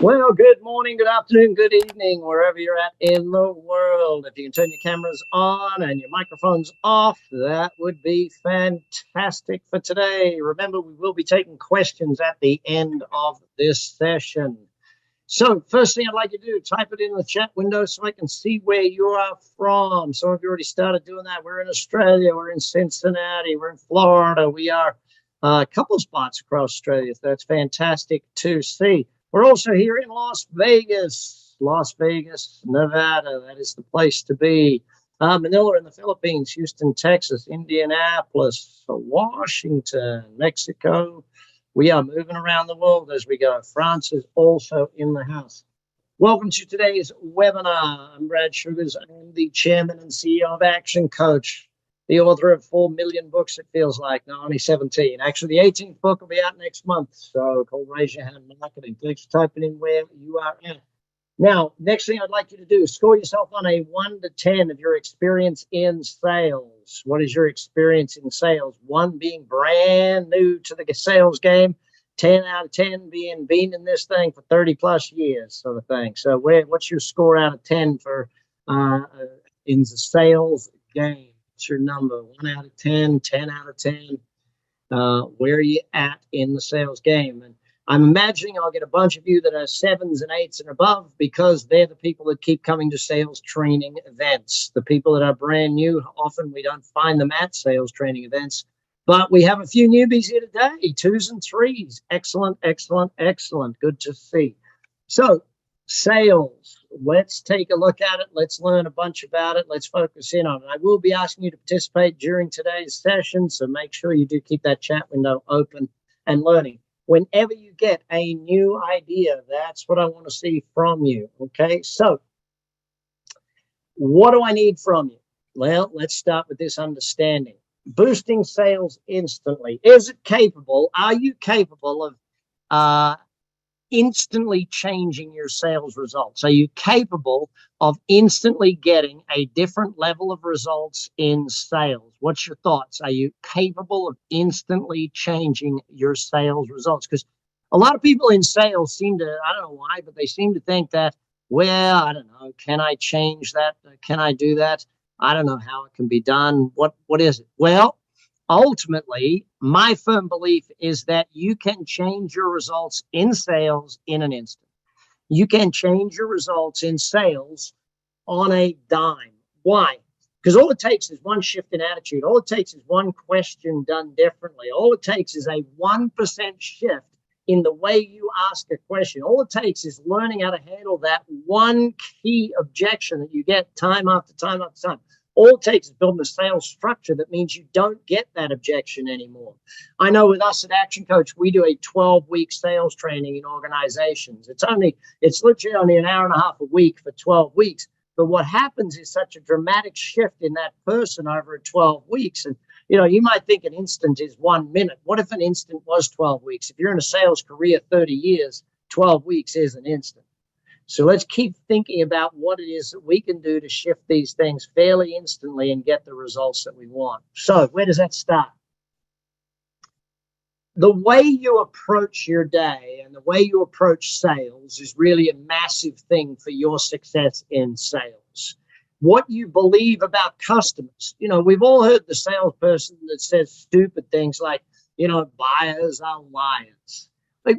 Well, good morning, good afternoon, good evening, wherever you're at in the world. If you can turn your cameras on and your microphones off, that would be fantastic for today. Remember, we will be taking questions at the end of this session. So first thing I'd like you to do, type it in the chat window so I can see where you are from. Some of you already started doing that. We're in Australia, we're in Cincinnati, we're in Florida. We are a couple of spots across Australia. So that's fantastic to see. We're also here in Las Vegas, Nevada. That is the place to be. Manila in the Philippines, Houston, Texas, Indianapolis, Washington, Mexico. We are moving around the world as we go. France is also in the house. Welcome to today's webinar. I'm Brad Sugars. I'm the chairman and CEO of Action Coach, the author of 4 million books, it feels like. No, only 17. Actually, the 18th book will be out next month, so called Raise Your Hand Marketing. Thanks for typing in where you are at. Now, next thing I'd like you to do is score yourself on a 1 to 10 of your experience in sales. What is your experience in sales? 1 being brand new to the sales game, 10 out of 10 being been in this thing for 30 plus years, sort of thing. So what's your score out of 10 for in the sales game? What's your number? 1 out of 10, 10 out of 10. Where are you at in the sales game? And I'm imagining I'll get a bunch of you that are 7s and 8s and above, because they're the people that keep coming to sales training events. The people that are brand new, often we don't find them at sales training events, but we have a few newbies here today, 2s and 3s. Excellent, excellent, excellent. Good to see. So sales, let's take a look at it. Let's learn a bunch about it. Let's focus in on it. I will be asking you to participate during today's session, so make sure you do keep that chat window open and learning. Whenever you get a new idea, that's what I want to see from you, okay? So what do I need from you? Well, let's start with this understanding. Boosting sales instantly. Is it capable? Are you capable of instantly changing your sales results? Are you capable of instantly getting a different level of results in sales? What's your thoughts? Are you capable of instantly changing your sales results? Because a lot of people in sales seem to, I don't know why, but they seem to think that, well, I don't know, can I change that? Can I do that? I don't know how it can be done. What is it? Well, ultimately, my firm belief is that you can change your results in sales in an instant. You can change your results in sales on a dime. Why? Because all it takes is one shift in attitude. All it takes is one question done differently. All it takes is a 1% shift in the way you ask a question. All it takes is learning how to handle that one key objection that you get time after time after time. All it takes is building a sales structure that means you don't get that objection anymore. I know with us at Action Coach, we do a 12-week sales training in organizations. It's literally only an hour and a half a week for 12 weeks. But what happens is such a dramatic shift in that person over 12 weeks. And, you know, you might think an instant is 1 minute. What if an instant was 12 weeks? If you're in a sales career 30 years, 12 weeks is an instant. So let's keep thinking about what it is that we can do to shift these things fairly instantly and get the results that we want. So where does that start? The way you approach your day and the way you approach sales is really a massive thing for your success in sales. What you believe about customers. You know, we've all heard the salesperson that says stupid things like, you know, buyers are liars. Like,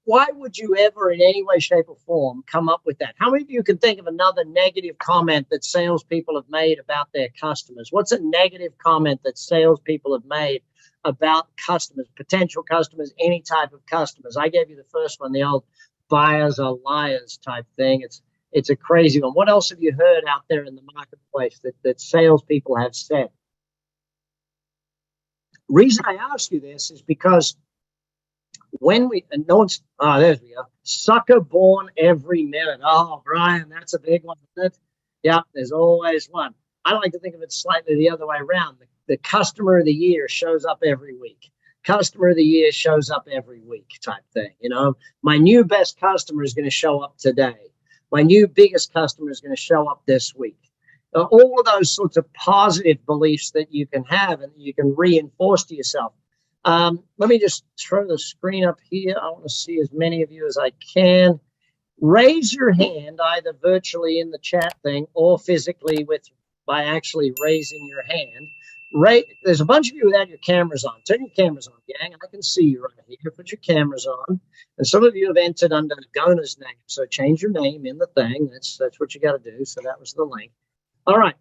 why would you ever in any way, shape, or form come up with that? How many of you can think of another negative comment that salespeople have made about their customers? What's a negative comment that salespeople have made about customers, potential customers, any type of customers? I gave you the first one, the old buyers are liars type thing. It's a crazy one. What else have you heard out there in the marketplace that salespeople have said? Reason I ask you this is because when we, and no one's, there we go. Sucker born every minute. Oh, Brian, that's a big one, isn't it? Yeah, there's always one. I like to think of it slightly the other way around. The customer of the year shows up every week. Customer of the year shows up every week type thing. You know, my new best customer is going to show up today. My new biggest customer is going to show up this week. All of those sorts of positive beliefs that you can have and you can reinforce to yourself. Let me just throw the screen up here. I want to see as many of you as I can. Raise your hand either virtually in the chat thing or physically by actually raising your hand. There's a bunch of you without your cameras on. Turn your cameras on, gang. I can see you right here. Put your cameras on. And some of you have entered under Gona's name. So change your name in the thing. That's what you got to do. So that was the link. All right.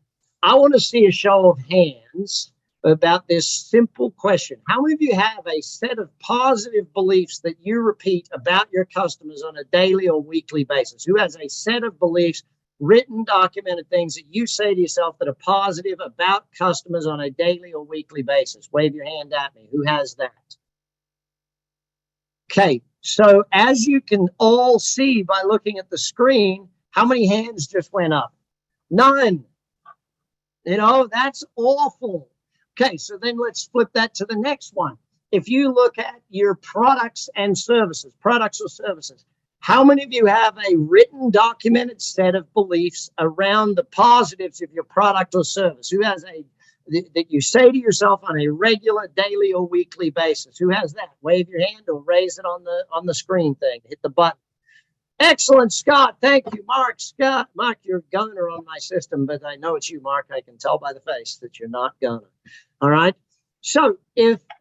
I want to see a show of hands about this simple question. How many of you have a set of positive beliefs that you repeat about your customers on a daily or weekly basis? Who has a set of beliefs, written, documented things that you say to yourself that are positive about customers on a daily or weekly basis? Wave your hand at me. Who has that? Okay, so as you can all see by looking at the screen, how many hands just went up? None. You know, that's awful. Okay, so then let's flip that to the next one. If you look at your products and services, products or services, how many of you have a written, documented set of beliefs around the positives of your product or service? Who has that you say to yourself on a regular, daily, or weekly basis? Who has that? Wave your hand or raise it on the screen thing. Hit the button. Excellent, Scott. Thank you, Mark. Scott, Mark, you're Goner on my system, but I know it's you, Mark. I can tell by the face that you're not Goner. All right. So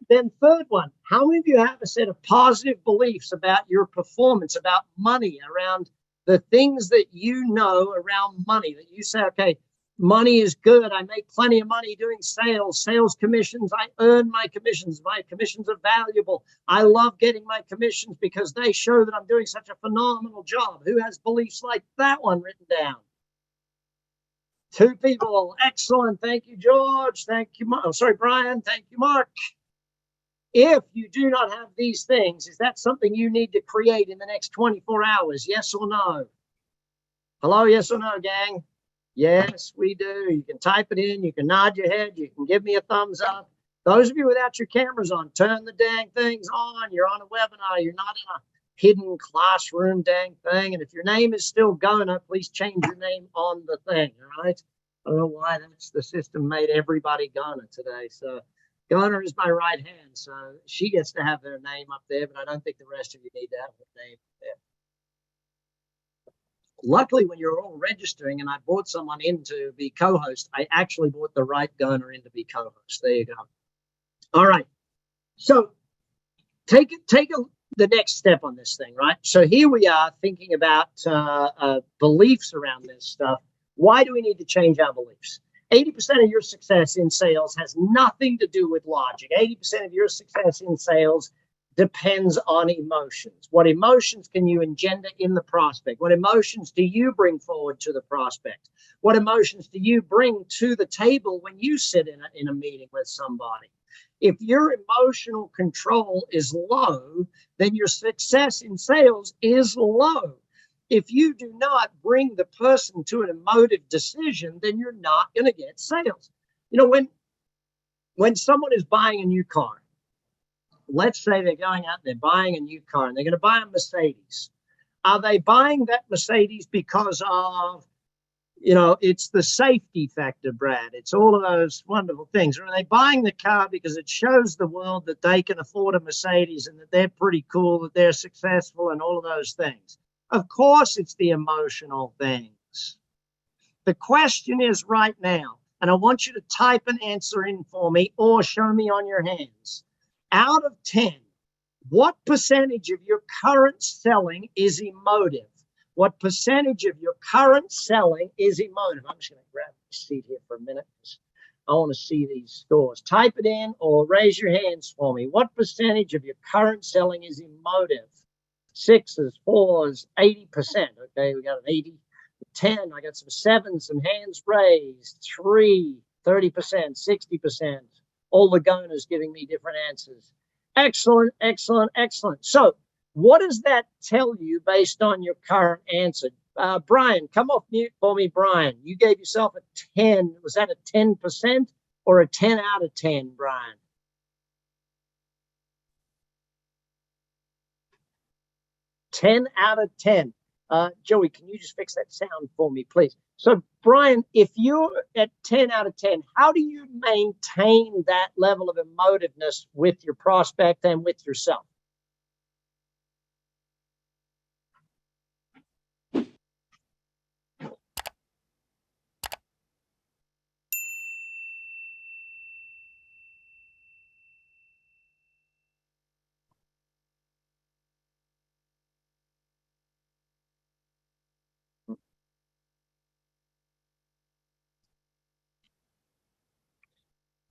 then third one, how many of you have a set of positive beliefs about your performance, about money, around the things that you know around money, that you say, okay, money is good. I make plenty of money doing sales commissions. I earn my commissions. My commissions are valuable. I love getting my commissions because they show that I'm doing such a phenomenal job. Who has beliefs like that one written down? Two people. Excellent. Thank you, George. Thank you, Mark. Oh, sorry, Brian. Thank you, Mark. If you do not have these things, is that something you need to create in the next 24 hours? Yes or no? Hello, yes or no, gang? Yes, we do. You can type it in. You can nod your head. You can give me a thumbs up. Those of you without your cameras on, turn the dang things on. You're on a webinar. You're not in a hidden classroom dang thing. And if your name is still Gona, please change your name on the thing, all right? I don't know why the system made everybody Gona today. So Gona is my right hand, so she gets to have their name up there, but I don't think the rest of you need to have their name up there. Luckily, when you're all registering and I brought someone in to be co-host, I actually brought the right Gona in to be co-host. There you go. All right. So take the next step on this thing, right? So here we are thinking about beliefs around this stuff. Why do we need to change our beliefs? 80% of your success in sales has nothing to do with logic. 80% of your success in sales depends on emotions. What emotions can you engender in the prospect? What emotions do you bring forward to the prospect? What emotions do you bring to the table when you sit in a meeting with somebody? If your emotional control is low, then your success in sales is low. If you do not bring the person to an emotive decision, then you're not going to get sales. You know, when someone is buying a new car, let's say they're going out and they're buying a new car and they're going to buy a Mercedes. Are they buying that Mercedes because of, you know, it's the safety factor, Brad? It's all of those wonderful things. Or are they buying the car because it shows the world that they can afford a Mercedes and that they're pretty cool, that they're successful and all of those things? Of course, it's the emotional things. The question is right now, and I want you to type an answer in for me or show me on your hands. Out of 10, what percentage of your current selling is emotive? What percentage of your current selling is emotive? I'm just going to grab the seat here for a minute. I want to see these scores. Type it in or raise your hands for me. What percentage of your current selling is emotive? 6s, 4s, 80%. Okay, we got an 80. 10, I got some 7s, some hands raised. 3, 30%, 60%. All the Gonas giving me different answers. Excellent, excellent, excellent. So what does that tell you based on your current answer? Brian, come off mute for me, Brian. You gave yourself a 10. Was that a 10% or a 10 out of 10, Brian? 10 out of 10. Joey, can you just fix that sound for me, please? So, Brian, if you're at 10 out of 10, how do you maintain that level of emotiveness with your prospect and with yourself?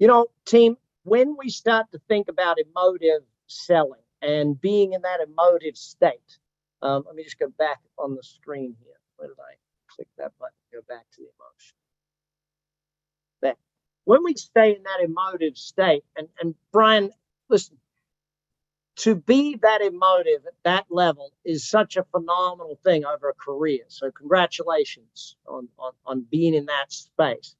You know, team, when we start to think about emotive selling and being in that emotive state, let me just go back on the screen here. Where did I click that button? Go back to the emotion. There. When we stay in that emotive state, and Brian, listen, to be that emotive at that level is such a phenomenal thing over a career. So congratulations on being in that space.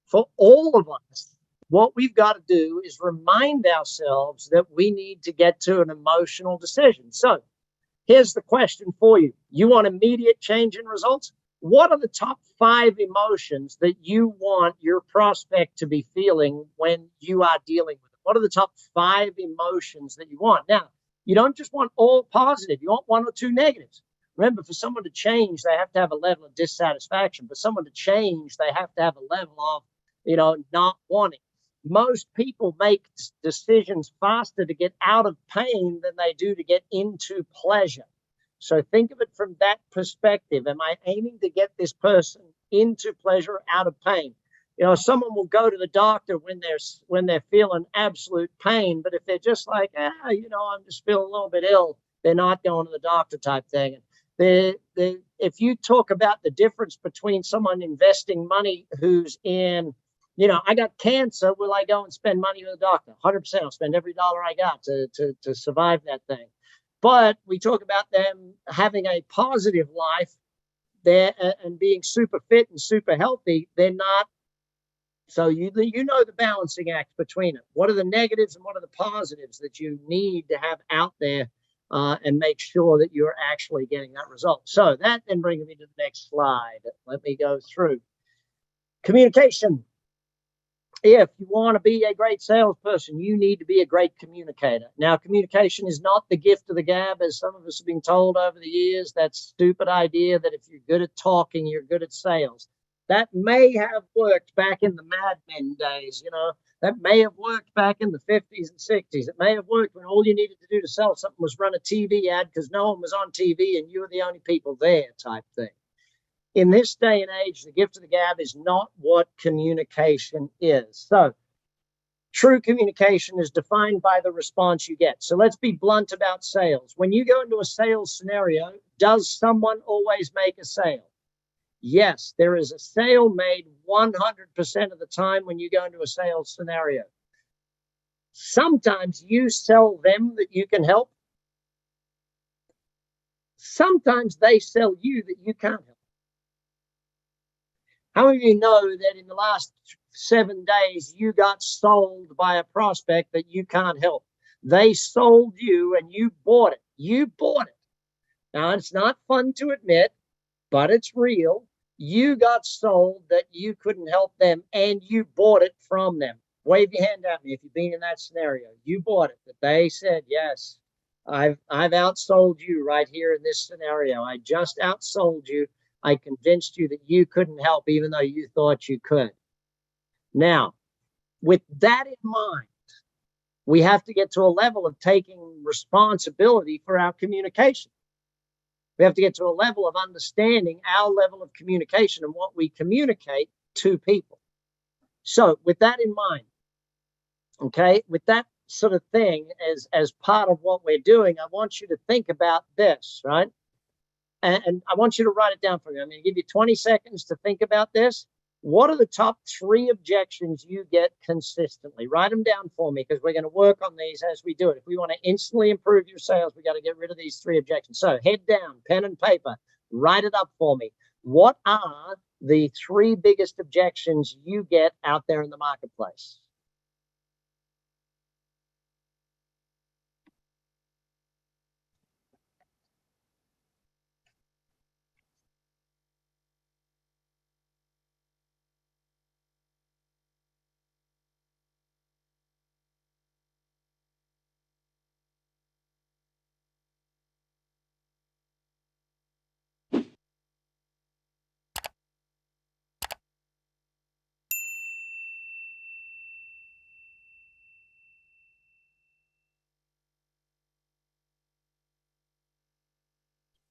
For all of us, what we've got to do is remind ourselves that we need to get to an emotional decision. So here's the question for you. You want immediate change in results? What are the top 5 emotions that you want your prospect to be feeling when you are dealing with it? What are the top 5 emotions that you want? Now, you don't just want all positive. You want 1 or 2 negatives. Remember, for someone to change, they have to have a level of dissatisfaction. For someone to change, they have to have a level of, not wanting. Most people make decisions faster to get out of pain than they do to get into pleasure. So think of it from that perspective. Am I aiming to get this person into pleasure, out of pain? Someone will go to the doctor when they're feeling absolute pain, but if they're just like, I'm just feeling a little bit ill, they're not going to the doctor type thing. If you talk about the difference between someone investing money who's in, I got cancer, will I go and spend money with a doctor? 100%. I'll spend every dollar I got to survive that thing. But we talk about them having a positive life there and being super fit and super healthy. They're not. So you know the balancing act between it. What are the negatives and what are the positives that you need to have out there and make sure that you're actually getting that result? So that then brings me to the next slide. Let me go through. Communication. If you want to be a great salesperson, you need to be a great communicator. Now, communication is not the gift of the gab, as some of us have been told over the years. That stupid idea that if you're good at talking, you're good at sales. That may have worked back in the Mad Men days, that may have worked back in the 50s and 60s. It may have worked when all you needed to do to sell something was run a TV ad because no one was on TV and you were the only people there type thing. In this day and age, the gift of the gab is not what communication is. So true communication is defined by the response you get. So let's be blunt about sales. When you go into a sales scenario, does someone always make a sale? Yes, there is a sale made 100% of the time when you go into a sales scenario. Sometimes you sell them that you can help. Sometimes they sell you that you can't help. How many of you know that in the last 7 days, you got sold by a prospect that you can't help? They sold you and you bought it. You bought it. Now, it's not fun to admit, but it's real. You got sold that you couldn't help them and you bought it from them. Wave your hand at me if you've been in that scenario. You bought it, that they said, yes, I've outsold you right here in this scenario. I just outsold you. I convinced you that you couldn't help even though you thought you could. Now, with that in mind, we have to get to a level of taking responsibility for our communication. We have to get to a level of understanding our level of communication and what we communicate to people. So with that in mind, okay, with that sort of thing as part of what we're doing, I want you to think about this, right? And I want you to write it down for me. I'm going to give you 20 seconds to think about this. What are the top 3 objections you get consistently? Write them down for me because we're going to work on these as we do it. If we want to instantly improve your sales, we got to get rid of these 3 objections. So head down, pen and paper, write it up for me. What are the 3 biggest objections you get out there in the marketplace?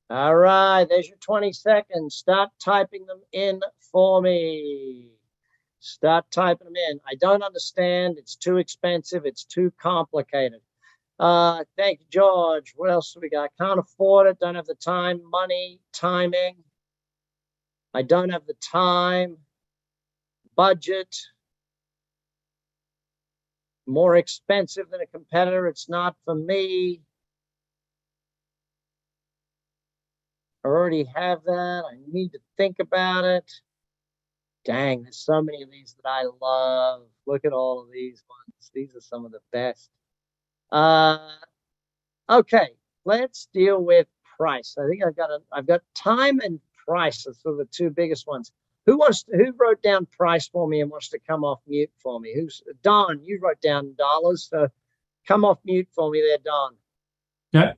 All right, there's your 20 seconds. Start typing them in for me. Start typing them in. I don't understand. It's too expensive. It's too complicated. Thank you, George. What else do we got? Can't afford it. Don't have the time, money, timing. I don't have the time. Budget. More expensive than a competitor. It's not for me. I already have that. I need to think about it. Dang, there's so many of these that I love. Look at all of these ones. These are some of the best. Okay, let's deal with price. I think I've got time and price. Those are the two biggest ones. Who wrote down price for me and wants to come off mute for me? Don? You wrote down dollars, so come off mute for me there, Don. Yeah.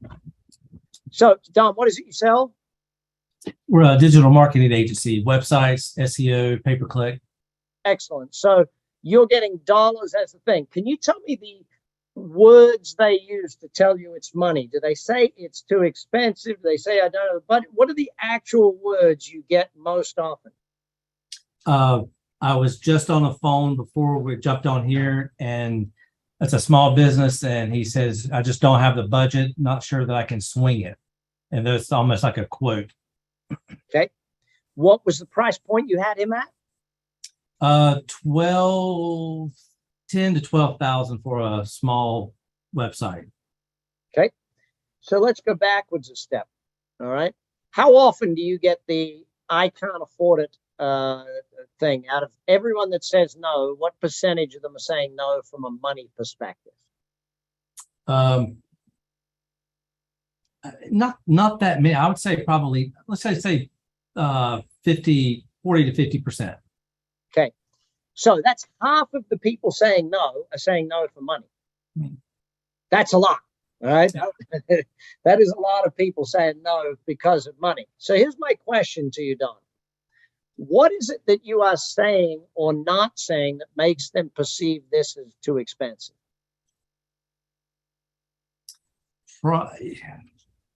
So, Don, what is it you sell? We're a digital marketing agency, websites, SEO, pay-per-click. Excellent. So you're getting dollars as the thing. Can you tell me the words they use to tell you it's money? Do they say it's too expensive? Do they say I don't know the budget? What are the actual words you get most often? I was just on the phone before we jumped on here, and it's a small business, and he says, I just don't have the budget, not sure that I can swing it. And that's almost like a quote. Okay. What was the price point you had him at? 10 to 12,000 for a small website. Okay. So let's go backwards a step. All right. How often do you get the I can't afford it thing? Out of everyone that says no, what percentage of them are saying no from a money perspective? Not that many. I would say probably, let's say 40 to 50%. Okay. So that's half of the people saying no are saying no for money. That's a lot. All right. Yeah. That is a lot of people saying no because of money. So here's my question to you, Don. What is it that you are saying or not saying that makes them perceive this as too expensive?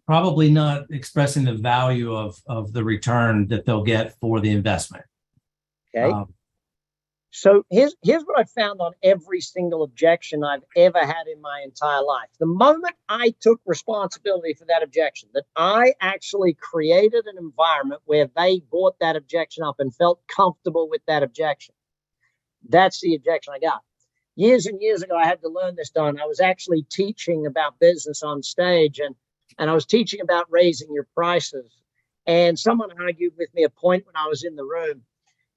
Probably not expressing the value of the return that they'll get for the investment. Okay. So here's what I found on every single objection I've ever had in my entire life. The moment I took responsibility for that objection, that I actually created an environment where they brought that objection up and felt comfortable with that objection, that's the objection I got. Years and years ago, I had to learn this, Don. I was actually teaching about business on stage, and I was teaching about raising your prices. And someone argued with me a point when I was in the room,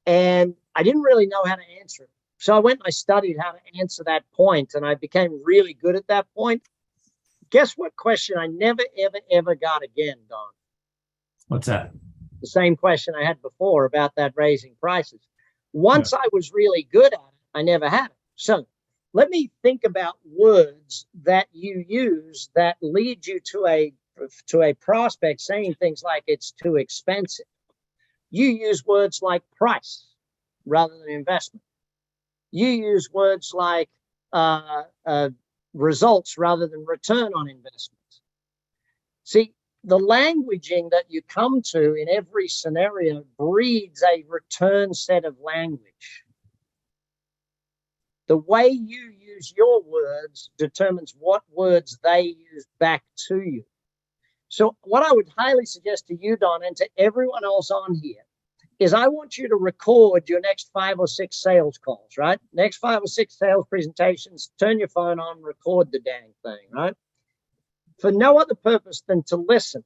and I didn't really know how to answer it. So I went and I studied how to answer that point, and I became really good at that point. Guess what question I never, ever, ever got again, Don? What's that? The same question I had before about that raising prices. Once I was really good at it, I never had it. So let me think about words that you use that lead you to a prospect saying things like it's too expensive. You use words like price rather than investment. You use words like results rather than return on investment. See, the languaging that you come to in every scenario breeds a return set of language. The way you use your words determines what words they use back to you. So what I would highly suggest to you, Don, and to everyone else on here, is I want you to record your next 5 or 6 sales calls, right? Next 5 or 6 sales presentations, turn your phone on, record the dang thing, right? For no other purpose than to listen.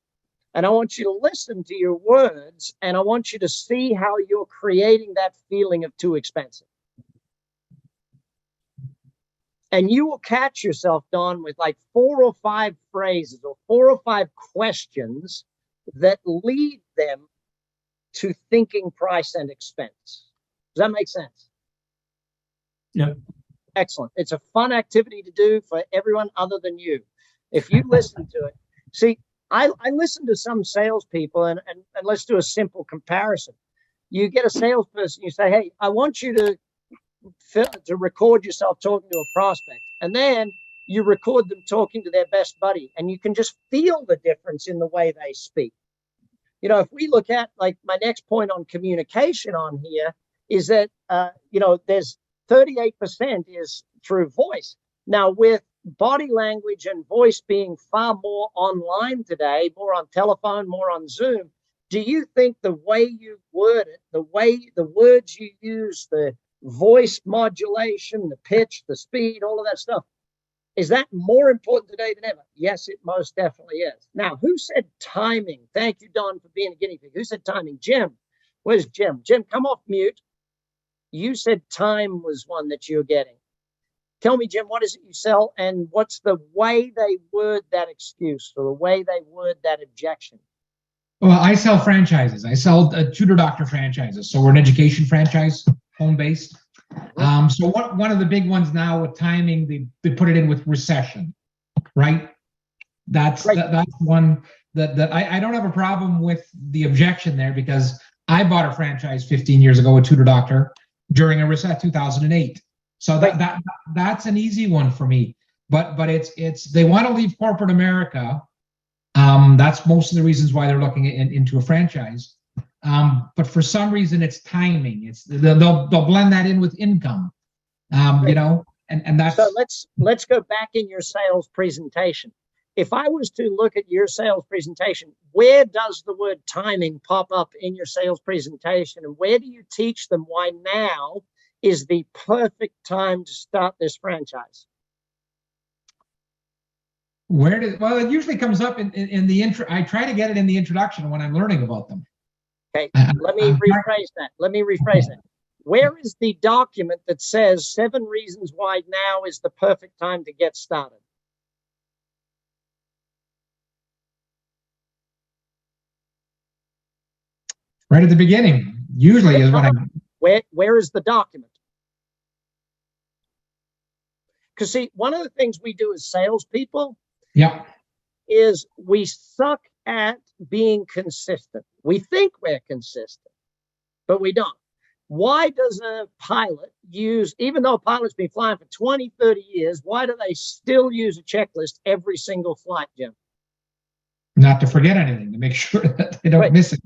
And I want you to listen to your words, and I want you to see how you're creating that feeling of too expensive. And you will catch yourself, Don, with like 4 or 5 phrases or 4 or 5 questions that lead them to thinking price and expense. Does that make sense? Yeah. Excellent. It's a fun activity to do for everyone other than you. If you listen to it, see, I listen to some salespeople, and let's do a simple comparison. You get a salesperson, you say, hey, I want you to record yourself talking to a prospect, and then you record them talking to their best buddy, and you can just feel the difference in the way they speak. You know, if we look at like my next point on communication on here, is that, there's 38% is through voice. Now, with body language and voice being far more online today, more on telephone, more on Zoom, do you think the way you word it, the way the words you use, the voice modulation, the pitch, the speed, all of that stuff, is that more important today than ever? Yes, it most definitely is. Now, who said timing? Thank you, Don, for being a guinea pig. Who said timing? Jim. Where's Jim? Jim, come off mute. You said time was one that you're getting. Tell me, Jim, what is it you sell, and what's the way they word that excuse or the way they word that objection? Well, I sell franchises. I sell tutor doctor franchises. So we're an education franchise, home-based. So one of the big ones now with timing, they put it in with recession, right? That's one that I don't have a problem with the objection there, because I bought a franchise 15 years ago, a tutor doctor, during a recession, 2008. So that's an easy one for me. But it's they want to leave corporate America. That's most of the reasons why they're looking into a franchise. But for some reason, it's timing. They'll blend that in with income. And that's. So let's go back in your sales presentation. If I was to look at your sales presentation, where does the word timing pop up in your sales presentation, and where do you teach them why now is the perfect time to start this franchise? Well, it usually comes up in the intro. I try to get it in the introduction when I'm learning about them. Okay, let me rephrase that. Where is the document that says 7 reasons why now is the perfect time to get started? Right at the beginning, usually is what I'm. Where is the document? Because see, one of the things we do as salespeople, is we suck at being consistent. We think we're consistent, but we don't. Why does a pilot use, even though a pilot's been flying for 20, 30 years, why do they still use a checklist every single flight, Jim? Not to forget anything, to make sure that they don't miss it.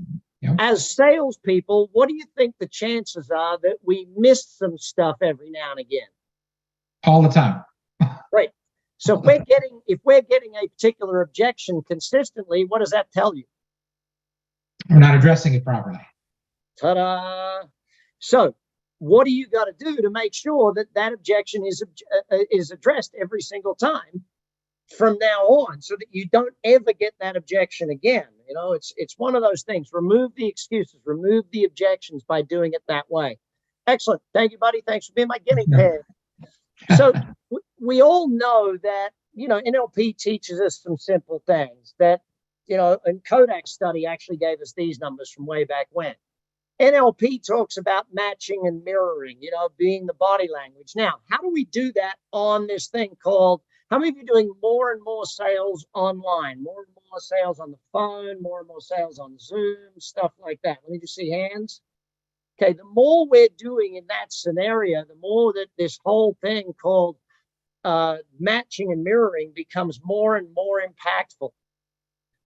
As salespeople, what do you think the chances are that we miss some stuff every now and again? All the time. Right. So if we're getting a particular objection consistently, what does that tell you? We're not addressing it properly. Ta-da! So what do you got to do to make sure that that objection is addressed every single time from now on, so that you don't ever get that objection again? It's one of those things. Remove the excuses, remove the objections by doing it that way. Excellent. Thank you, buddy. Thanks for being my guinea pig. So we all know that, NLP teaches us some simple things that, and Kodak study actually gave us these numbers from way back when. NLP talks about matching and mirroring, being the body language. Now, how do we do that on this thing called, how many of you are doing more and more sales online, more and more sales on the phone, more and more sales on Zoom, stuff like that? Let me just see hands. Okay, the more we're doing in that scenario, the more that this whole thing called matching and mirroring becomes more and more impactful.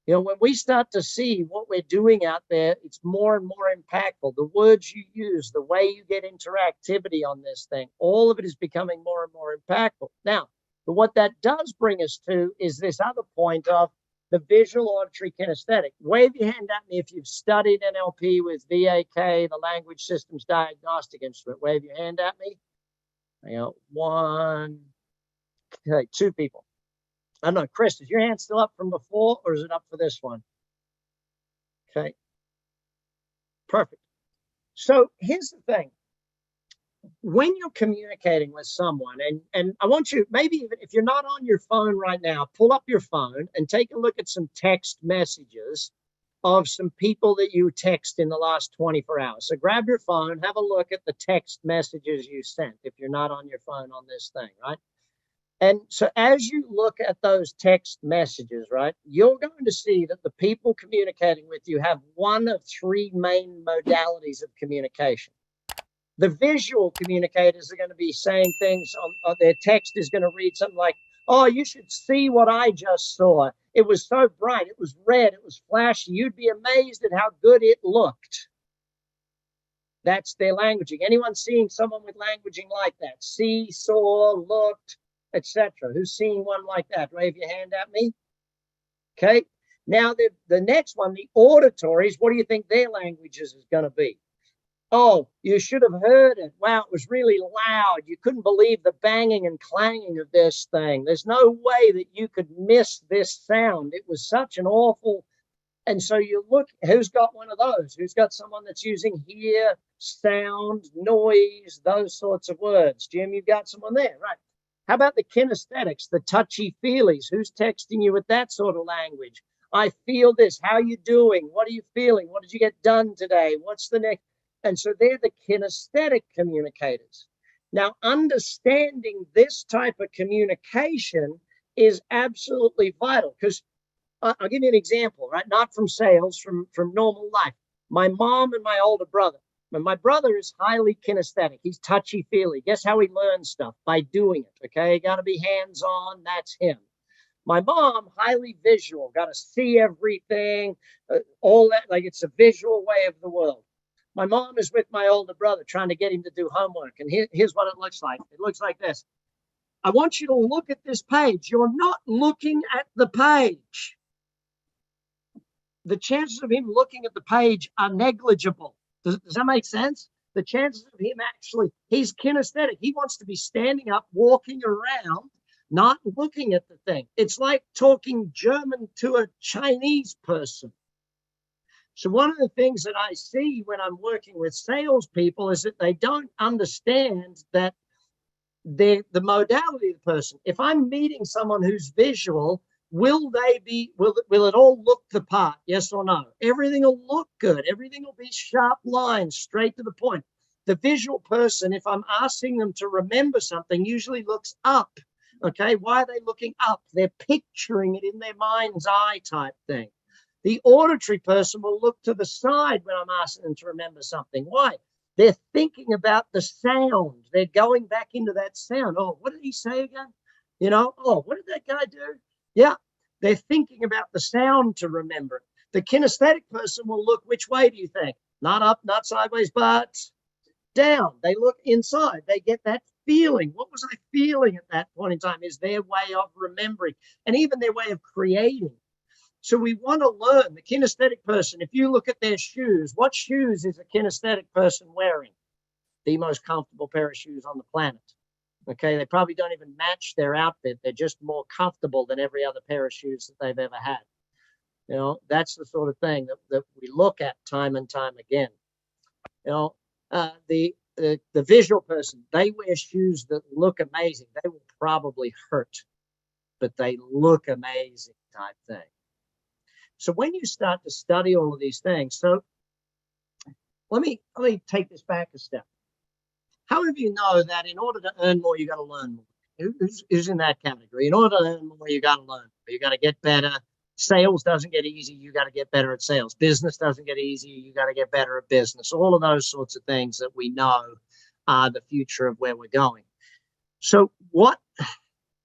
When we start to see what we're doing out there, it's more and more impactful. The words you use, the way you get interactivity on this thing, all of it is becoming more and more impactful. Now, but what that does bring us to is this other point of the visual auditory kinesthetic. Wave your hand at me if you've studied NLP with VAK, the Language Systems Diagnostic Instrument. Wave your hand at me. One, okay, 2 people. I don't know, Chris, is your hand still up from before, or is it up for this one? Okay, perfect. So here's the thing. When you're communicating with someone, and I want you, maybe even if you're not on your phone right now, pull up your phone and take a look at some text messages of some people that you text in the last 24 hours. So grab your phone, have a look at the text messages you sent if you're not on your phone on this thing, right? And so as you look at those text messages, right, you're going to see that the people communicating with you have one of 3 main modalities of communication. The visual communicators are going to be saying things on their text is going to read something like, oh, you should see what I just saw. It was so bright. It was red. It was flashy. You'd be amazed at how good it looked. That's their languaging. Anyone seeing someone with languaging like that? See, saw, looked, etc. Who's seeing one like that? Wave your hand at me. Okay. Now the next one, the auditories, what do you think their languages is going to be? Oh, you should have heard it. Wow, it was really loud. You couldn't believe the banging and clanging of this thing. There's no way that you could miss this sound. It was such an awful. And so you look, who's got one of those? Who's got someone that's using hear, sound, noise, those sorts of words? Jim, you've got someone there, right? How about the kinesthetics, the touchy-feelies? Who's texting you with that sort of language? I feel this. How are you doing? What are you feeling? What did you get done today? What's the next? And so they're the kinesthetic communicators. Now, understanding this type of communication is absolutely vital, because I'll give you an example, right? Not from sales, from normal life. My mom and my older brother. And my brother is highly kinesthetic. He's touchy-feely. Guess how he learns stuff? By doing it, okay? Got to be hands-on. That's him. My mom, highly visual. Got to see everything, all that. Like, it's a visual way of the world. My mom is with my older brother trying to get him to do homework. And here's what it looks like. It looks like this. I want you to look at this page. You're not looking at the page. The chances of him looking at the page are negligible. Does that make sense? The chances of him actually, he's kinesthetic. He wants to be standing up, walking around, not looking at the thing. It's like talking German to a Chinese person. So one of the things that I see when I'm working with salespeople is that they don't understand that the modality of the person. If I'm meeting someone who's visual, will it all look the part? Yes or no? Everything will look good. Everything will be sharp lines, straight to the point. The visual person, if I'm asking them to remember something, usually looks up. Okay, why are they looking up? They're picturing it in their mind's eye type thing. The auditory person will look to the side when I'm asking them to remember something. Why? They're thinking about the sound. They're going back into that sound. Oh, what did he say again? You know, oh, what did that guy do? Yeah, they're thinking about the sound to remember it. The kinesthetic person will look which way, do you think? Not up, not sideways, but down. They look inside. They get that feeling. What was I feeling at that point in time is their way of remembering and even their way of creating. So we want to learn the kinesthetic person. If you look at their shoes, what shoes is a kinesthetic person wearing? The most comfortable pair of shoes on the planet. Okay, they probably don't even match their outfit. They're just more comfortable than every other pair of shoes that they've ever had. You know, that's the sort of thing that we look at time and time again. You know, the visual person, they wear shoes that look amazing. They will probably hurt, but they look amazing type thing. So when you start to study all of these things, so let me take this back a step. How many of you know that in order to earn more, you got to learn more? Who's in that category? In order to earn more, you got to learn more. You got to get better. Sales doesn't get easy. You got to get better at sales. Business doesn't get easy. You got to get better at business. All of those sorts of things that we know are the future of where we're going. So what,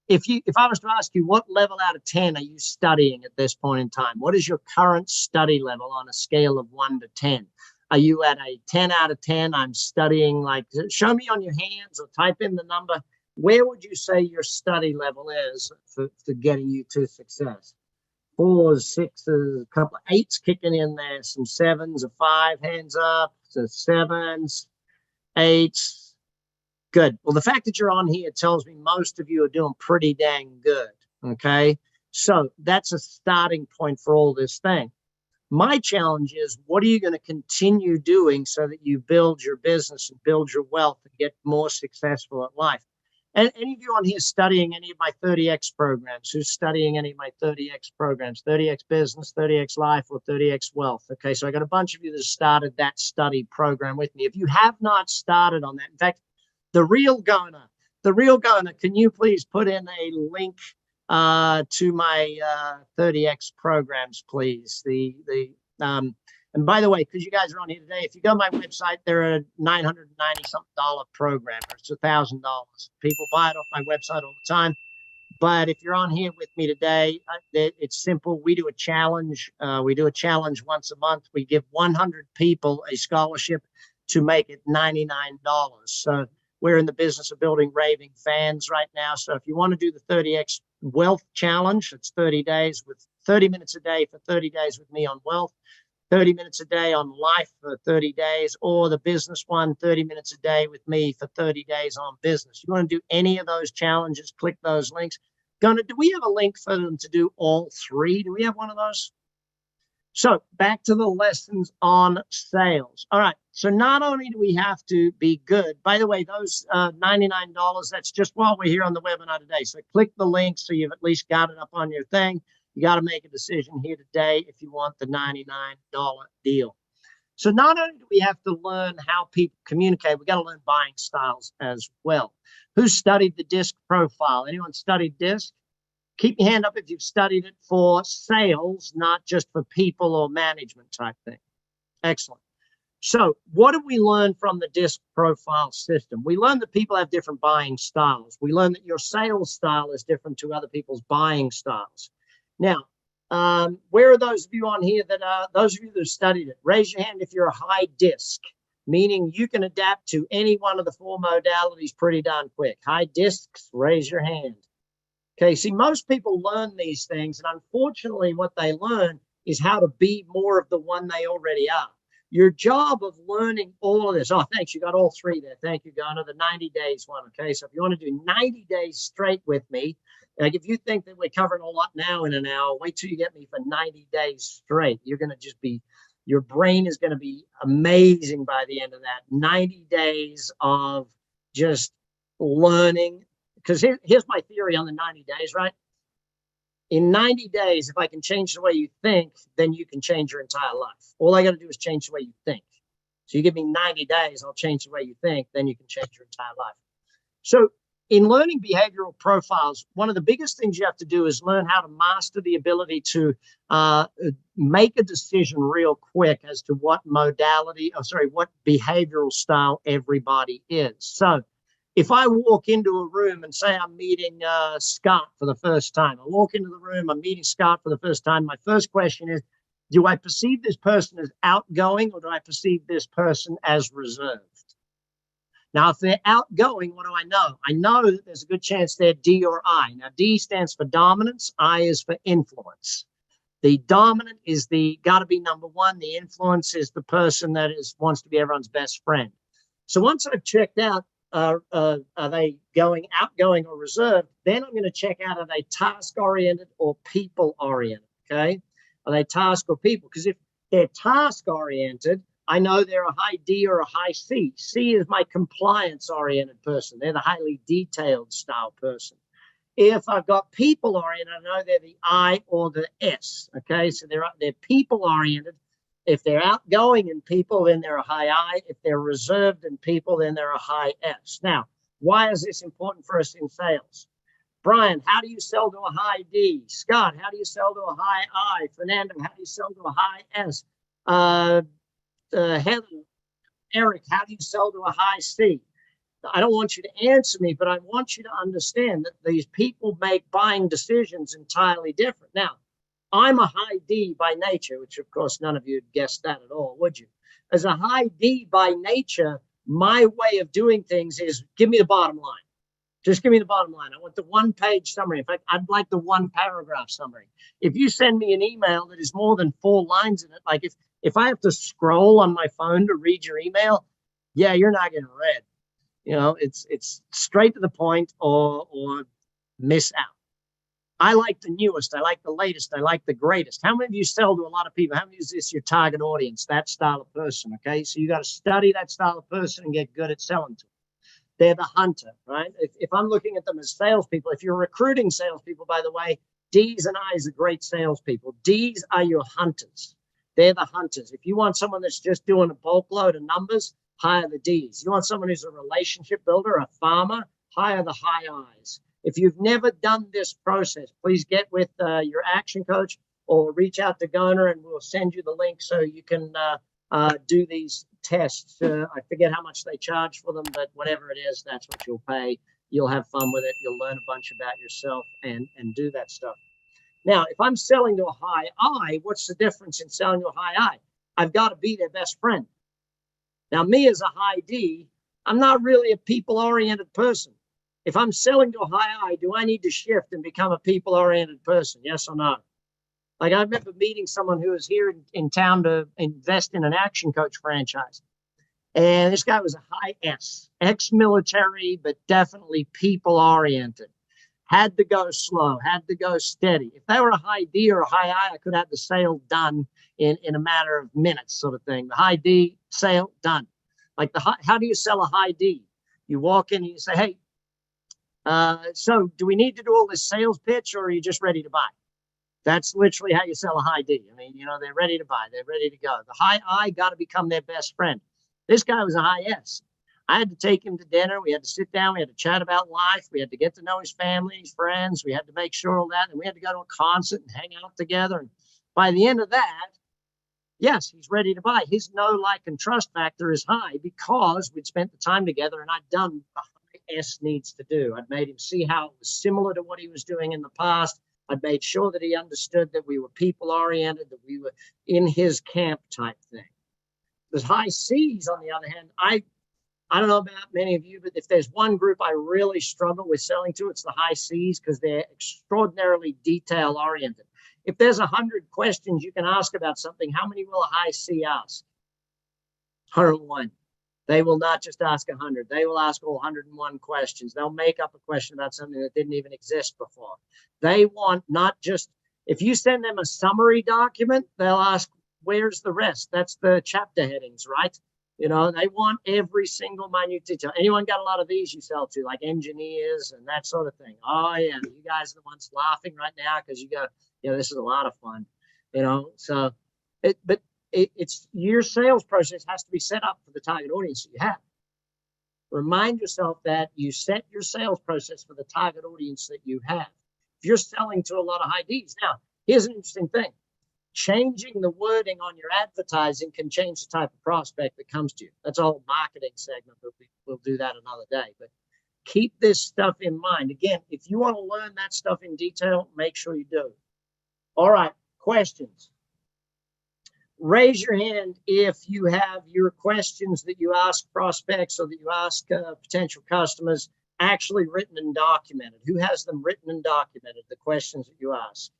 if I was to ask you, what level out of 10 are you studying at this point in time? What is your current study level on a scale of 1 to 10? Are you at a 10 out of 10? I'm studying, like, show me on your hands or type in the number. Where would you say your study level is for getting you to success? 4s, 6s, a couple of 8s kicking in there, some 7s, a 5, hands up, so 7s, 8s. Good. Well, the fact that you're on here tells me most of you are doing pretty dang good, okay? So that's a starting point for all this thing. My challenge is, what are you going to continue doing so that you build your business and build your wealth and get more successful at life? And any of you on here studying any of my 30X programs? Who's studying any of my 30X programs? 30X business, 30X life, or 30X wealth? Okay, so I got a bunch of you that started that study program with me. If you have not started on that, in fact, the real Gona, can you please put in a link to my 30X programs, please? And by the way, because you guys are on here today, if you go to my website, there are $990-something program. It's $1,000. People buy it off my website all the time. But if you're on here with me today, it's simple. We do a challenge. We do a challenge once a month. We give 100 people a scholarship to make it $99. So we're in the business of building raving fans right now. So if you want to do the 30X Wealth Challenge, it's 30 days with 30 minutes a day for 30 days with me on wealth, 30 minutes a day on life for 30 days, or the business one, 30 minutes a day with me for 30 days on business. You want to do any of those challenges, click those links. Gunnar, do we have a link for them to do all three? Do we have one of those? So back to the lessons on sales. All right. So not only do we have to be good, by the way, those $99, that's just while we're here on the webinar today. So click the link so you've at least got it up on your thing. You got to make a decision here today if you want the $99 deal. So not only do we have to learn how people communicate, we got to learn buying styles as well. Who studied the DISC profile? Anyone studied DISC? Keep your hand up if you've studied it for sales, not just for people or management type thing. Excellent. So what did we learn from the DISC profile system? We learned that people have different buying styles. We learned that your sales style is different to other people's buying styles. Now, where are those of you on here that those of you that have studied it? Raise your hand if you're a high DISC, meaning you can adapt to any one of the four modalities pretty darn quick. High DISCs, raise your hand. Okay, see, most people learn these things, and unfortunately what they learn is how to be more of the one they already are. Your job of learning all of this, oh, thanks, you got all three there. Thank you, Gunnar, the 90 days one, okay? So if you want to do 90 days straight with me, like if you think that we're covering a lot now in an hour, wait till you get me for 90 days straight. You're going to just be, your brain is going to be amazing by the end of that. 90 days of just learning. Because here's my theory on the 90 days, right? In 90 days, if I can change the way you think, then you can change your entire life. All I got to do is change the way you think. So you give me 90 days, I'll change the way you think, then you can change your entire life. So in learning behavioral profiles, one of the biggest things you have to do is learn how to master the ability to make a decision real quick as to what modality, what behavioral style everybody is. So if I walk into a room and say I'm meeting Scott for the first time, I walk into the room, I'm meeting Scott for the first time, my first question is, do I perceive this person as outgoing or do I perceive this person as reserved? Now, if they're outgoing, what do I know? I know that there's a good chance they're D or I. Now, D stands for dominance, I is for influence. The dominant is got to be number one. The influence is the person that wants to be everyone's best friend. So once I've checked out, are they outgoing or reserved? Then I'm going to check out, are they task-oriented or people-oriented, okay? Are they task or people? Because if they're task-oriented, I know they're a high D or a high C. C is my compliance-oriented person. They're the highly detailed style person. If I've got people-oriented, I know they're the I or the S, okay? So they're people-oriented. If they're outgoing in people, then they're a high I. If they're reserved in people, then they're a high S. Now, why is this important for us in sales? Brian, how do you sell to a high D? Scott, how do you sell to a high I? Fernando, how do you sell to a high S? Heather, Eric, how do you sell to a high C? I don't want you to answer me, but I want you to understand that these people make buying decisions entirely different. Now, I'm a high D by nature, which of course none of you would guess that at all, would you? As a high D by nature, my way of doing things is give me the bottom line. Just give me the bottom line. I want the one-page summary. In fact, I'd like the one-paragraph summary. If you send me an email that is more than 4 lines in it, like if I have to scroll on my phone to read your email, yeah, you're not getting read. You know, it's straight to the point or miss out. I like the newest. I like the latest. I like the greatest. How many of you sell to a lot of people? How many is this your target audience, that style of person? Okay, so you got to study that style of person and get good at selling to them. They're the hunter, right? If I'm looking at them as salespeople, if you're recruiting salespeople, by the way, D's and I's are great salespeople. D's are your hunters. They're the hunters. If you want someone that's just doing a bulk load of numbers, hire the D's. You want someone who's a relationship builder, a farmer, hire the high I's. If you've never done this process, please get with your action coach or reach out to Gunnar and we'll send you the link so you can do these tests. I forget how much they charge for them, but whatever it is, that's what you'll pay. You'll have fun with it. You'll learn a bunch about yourself and do that stuff. Now, if I'm selling to a high I, what's the difference in selling to a high I? I've got to be their best friend. Now, me as a high D, I'm not really a people-oriented person. If I'm selling to a high I, do I need to shift and become a people-oriented person? Yes or no? Like, I remember meeting someone who was here in town to invest in an ActionCOACH franchise. And this guy was a high S, ex-military, but definitely people-oriented. Had to go slow, had to go steady. If they were a high D or a high I could have the sale done in a matter of minutes, sort of thing. The high D, sale, done. Like how do you sell a high D? You walk in and you say, hey, so do we need to do all this sales pitch, or are you just ready to buy? That's literally how you sell a high D. I mean, you know, they're ready to buy. They're ready to go. The high I got to become their best friend. This guy was a high S. I had to take him to dinner. We had to sit down. We had to chat about life. We had to get to know his family, his friends. We had to make sure all that. And we had to go to a concert and hang out together. And by the end of that, yes, he's ready to buy. His know, like, and trust factor is high because we'd spent the time together and I'd done what a high S needs to do. I'd made him see how it was similar to what he was doing in the past. I'd made sure that he understood that we were people-oriented, that we were in his camp type thing. The high C's, on the other hand, I don't know about many of you, but if there's one group I really struggle with selling to, it's the high C's, because they're extraordinarily detail-oriented. If there's 100 questions you can ask about something, how many will a high C ask? 101. They will not just ask 100. They will ask all 101 questions. They'll make up a question about something that didn't even exist before. They want not just, if you send them a summary document, they'll ask, where's the rest? That's the chapter headings, right? You know, they want every single minute detail. Anyone got a lot of these you sell to, like engineers and that sort of thing? Oh, yeah, you guys are the ones laughing right now because you go, you know, this is a lot of fun, you know? So, it's your sales process has to be set up for the target audience that you have. Remind yourself that you set your sales process for the target audience that you have. If you're selling to a lot of high Ds, now, here's an interesting thing. Changing the wording on your advertising can change the type of prospect that comes to you. That's a whole marketing segment, but we'll do that another day. But keep this stuff in mind. Again, if you want to learn that stuff in detail, make sure you do. All right, questions. Raise your hand if you have your questions that you ask prospects or that you ask potential customers actually written and documented. Who has them written and documented, the questions that you ask?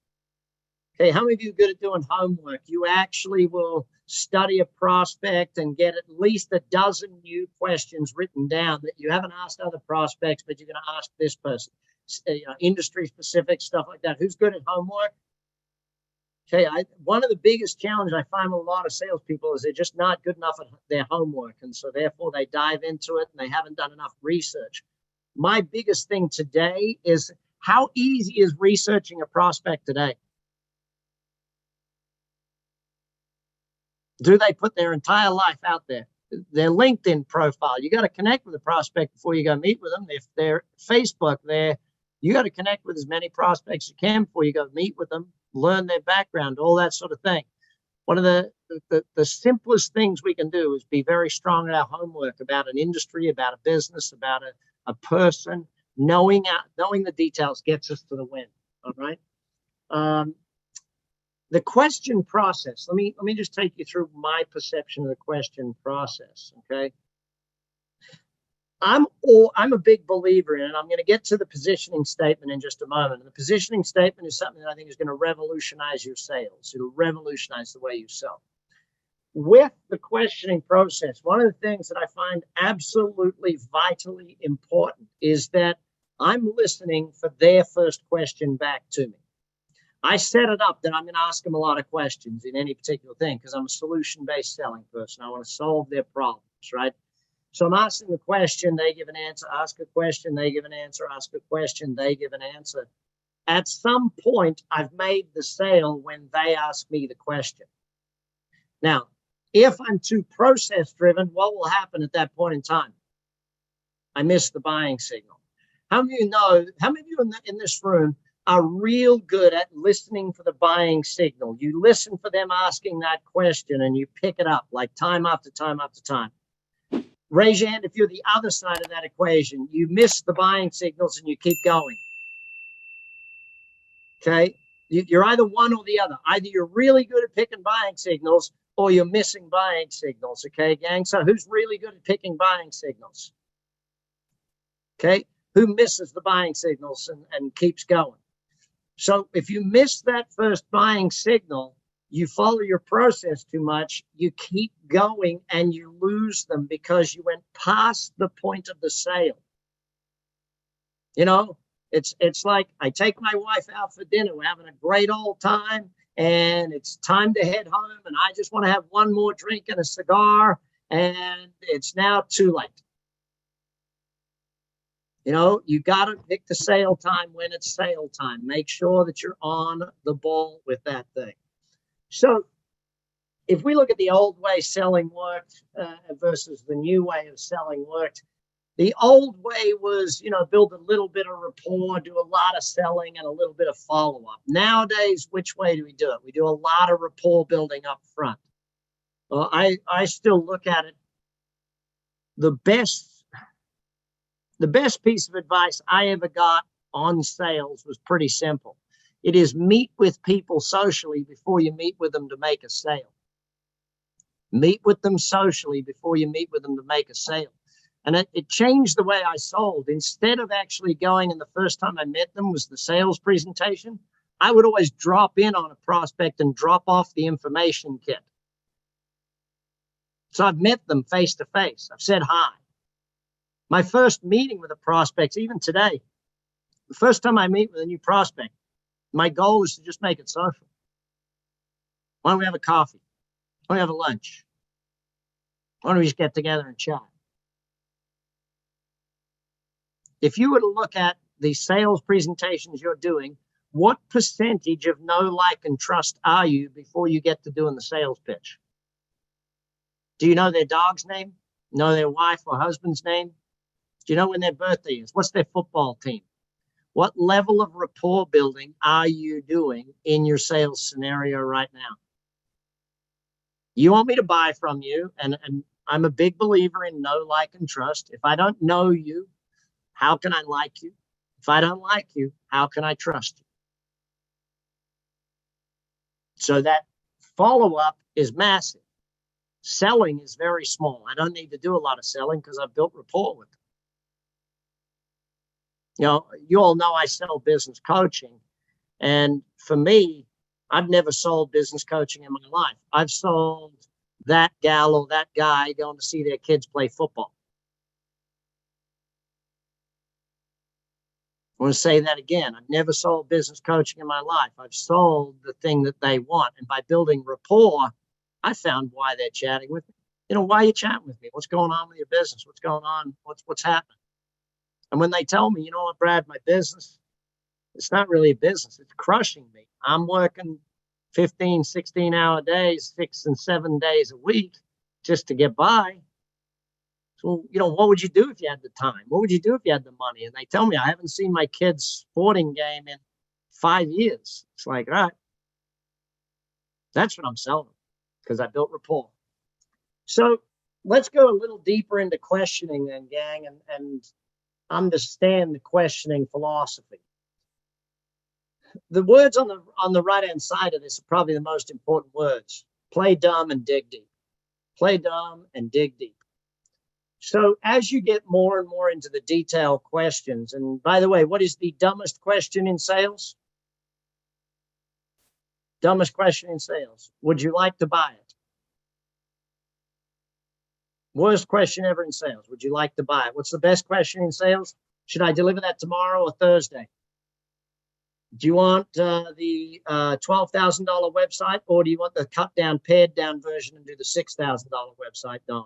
Okay, how many of you are good at doing homework? You actually will study a prospect and get at least a dozen new questions written down that you haven't asked other prospects, but you're going to ask this person. Industry-specific stuff like that. Who's good at homework? Okay, one of the biggest challenges I find with a lot of salespeople is they're just not good enough at their homework, and so therefore they dive into it and they haven't done enough research. My biggest thing today is, how easy is researching a prospect today? Do they put their entire life out there? Their LinkedIn profile, you got to connect with a prospect before you go meet with them. If they're Facebook, you got to connect with as many prospects as you can before you go meet with them, learn their background, all that sort of thing. One of the simplest things we can do is be very strong at our homework about an industry, about a business, about a person. Knowing the details gets us to the win. All right. The question process. Let me just take you through my perception of the question process. Okay. I'm a big believer in it. I'm going to get to the positioning statement in just a moment. And the positioning statement is something that I think is going to revolutionize your sales. It'll revolutionize the way you sell. With the questioning process, one of the things that I find absolutely vitally important is that I'm listening for their first question back to me. I set it up that I'm going to ask them a lot of questions in any particular thing because I'm a solution-based selling person. I want to solve their problems, right? So I'm asking the question, they give an answer, ask a question, they give an answer, ask a question, they give an answer. At some point, I've made the sale when they ask me the question. Now, if I'm too process-driven, what will happen at that point in time? I miss the buying signal. How many of you in this room are real good at listening for the buying signal? You listen for them asking that question and you pick it up like time after time after time. Raise your hand if you're the other side of that equation. You miss the buying signals and you keep going. Okay? You're either one or the other. Either you're really good at picking buying signals or you're missing buying signals. Okay, gang. So who's really good at picking buying signals? Okay, who misses the buying signals and keeps going? So if you miss that first buying signal, you follow your process too much, you keep going and you lose them because you went past the point of the sale. You know, it's like I take my wife out for dinner, we're having a great old time, and it's time to head home, and I just want to have one more drink and a cigar, and it's now too late. You know, you got to pick the sale time when it's sale time. Make sure that you're on the ball with that thing. So if we look at the old way selling worked versus the new way of selling worked, the old way was, you know, build a little bit of rapport, do a lot of selling and a little bit of follow-up. Nowadays, which way do we do it? We do a lot of rapport building up front. Well, I still look at it, the best piece of advice I ever got on sales was pretty simple. It is meet with people socially before you meet with them to make a sale. Meet with them socially before you meet with them to make a sale. And it changed the way I sold. Instead of actually going, and the first time I met them was the sales presentation, I would always drop in on a prospect and drop off the information kit. So I've met them face to face. I've said hi. My first meeting with a prospect, even today, the first time I meet with a new prospect, my goal is to just make it social. Why don't we have a coffee? Why don't we have a lunch? Why don't we just get together and chat? If you were to look at the sales presentations you're doing, what percentage of know, like, and trust are you before you get to doing the sales pitch? Do you know their dog's name? Know their wife or husband's name? Do you know when their birthday is? What's their football team? What level of rapport building are you doing in your sales scenario right now? You want me to buy from you, and I'm a big believer in know, like, and trust. If I don't know you, how can I like you? If I don't like you, how can I trust you? So that follow-up is massive. Selling is very small. I don't need to do a lot of selling because I've built rapport with them. You know, you all know I sell business coaching. And for me, I've never sold business coaching in my life. I've sold that gal or that guy going to see their kids play football. I want to say that again. I've never sold business coaching in my life. I've sold the thing that they want. And by building rapport, I found why they're chatting with me. You know, why are you chatting with me? What's going on with your business? What's going on? What's happening? And when they tell me, you know what, Brad, my business, it's not really a business. It's crushing me. I'm working 15, 16-hour days, 6 and 7 days a week just to get by. So, you know, what would you do if you had the time? What would you do if you had the money? And they tell me, I haven't seen my kid's sporting game in 5 years. It's like, all right, that's what I'm selling because I built rapport. So let's go a little deeper into questioning then, gang, and understand the questioning philosophy. The words on the right-hand side of this are probably the most important words. Play dumb and dig deep. Play dumb and dig deep. So as you get more and more into the detailed questions, and by the way, what is the dumbest question in sales? Dumbest question in sales. Would you like to buy it? Worst question ever in sales. Would you like to buy it? What's the best question in sales? Should I deliver that tomorrow or Thursday? Do you want the $12,000 website, or do you want the cut down, pared down version and do the $6,000 website, Don?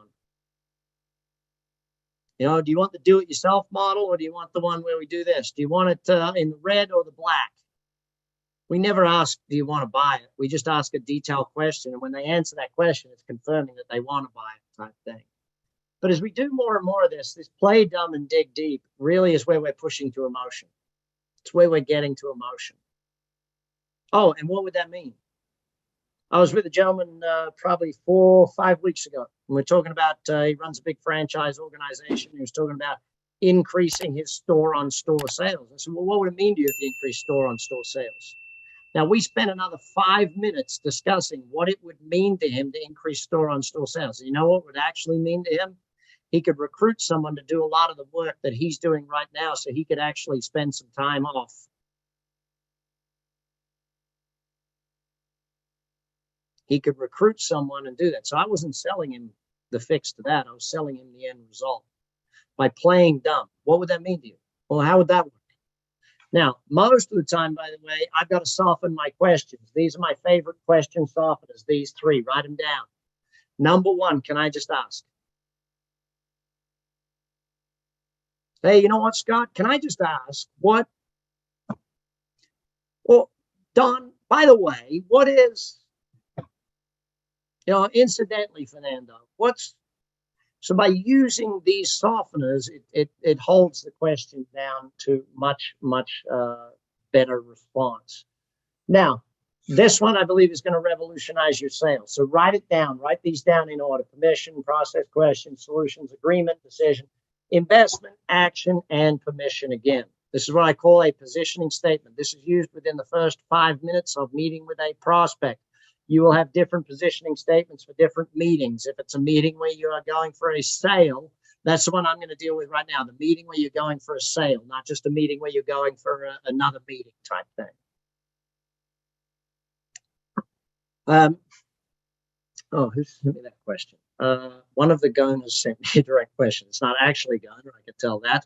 You know, do you want the do-it-yourself model, or do you want the one where we do this? Do you want it in the red or the black? We never ask, do you want to buy it? We just ask a detailed question. And when they answer that question, it's confirming that they want to buy it type thing. But as we do more and more of this play dumb and dig deep really is where we're pushing to emotion. It's where we're getting to emotion. Oh, and what would that mean? I was with a gentleman probably 4 or 5 weeks ago. And we're talking about, he runs a big franchise organization. He was talking about increasing his store-on-store sales. I said, well, what would it mean to you if you increase store-on-store sales? Now, we spent another 5 minutes discussing what it would mean to him to increase store-on-store sales. You know what it would actually mean to him? He could recruit someone to do a lot of the work that he's doing right now so he could actually spend some time off. He could recruit someone and do that. So I wasn't selling him the fix to that. I was selling him the end result by playing dumb. What would that mean to you? Well, how would that work? Now, most of the time, by the way, I've got to soften my questions. These are my favorite question softeners, these three. Write them down. Number one, can I just ask? Hey, you know what, Scott? Can I just ask what? Well, Don, by the way, what is, incidentally, Fernando, so by using these softeners, it holds the question down to much better response. Now, this one I believe is going to revolutionize your sales. So write it down. Write these down in order: permission, process, question, solutions, agreement, decision, investment, action, and permission again. This is what I call a positioning statement. This is used within the first 5 minutes of meeting with a prospect. You will have different positioning statements for different meetings. If it's a meeting where you are going for a sale, that's the one I'm going to deal with right now. The meeting where you're going for a sale, not just a meeting where you're going for another meeting type thing. Who sent me that question? One of the Goners sent me a direct question. It's not actually Goner, I can tell that.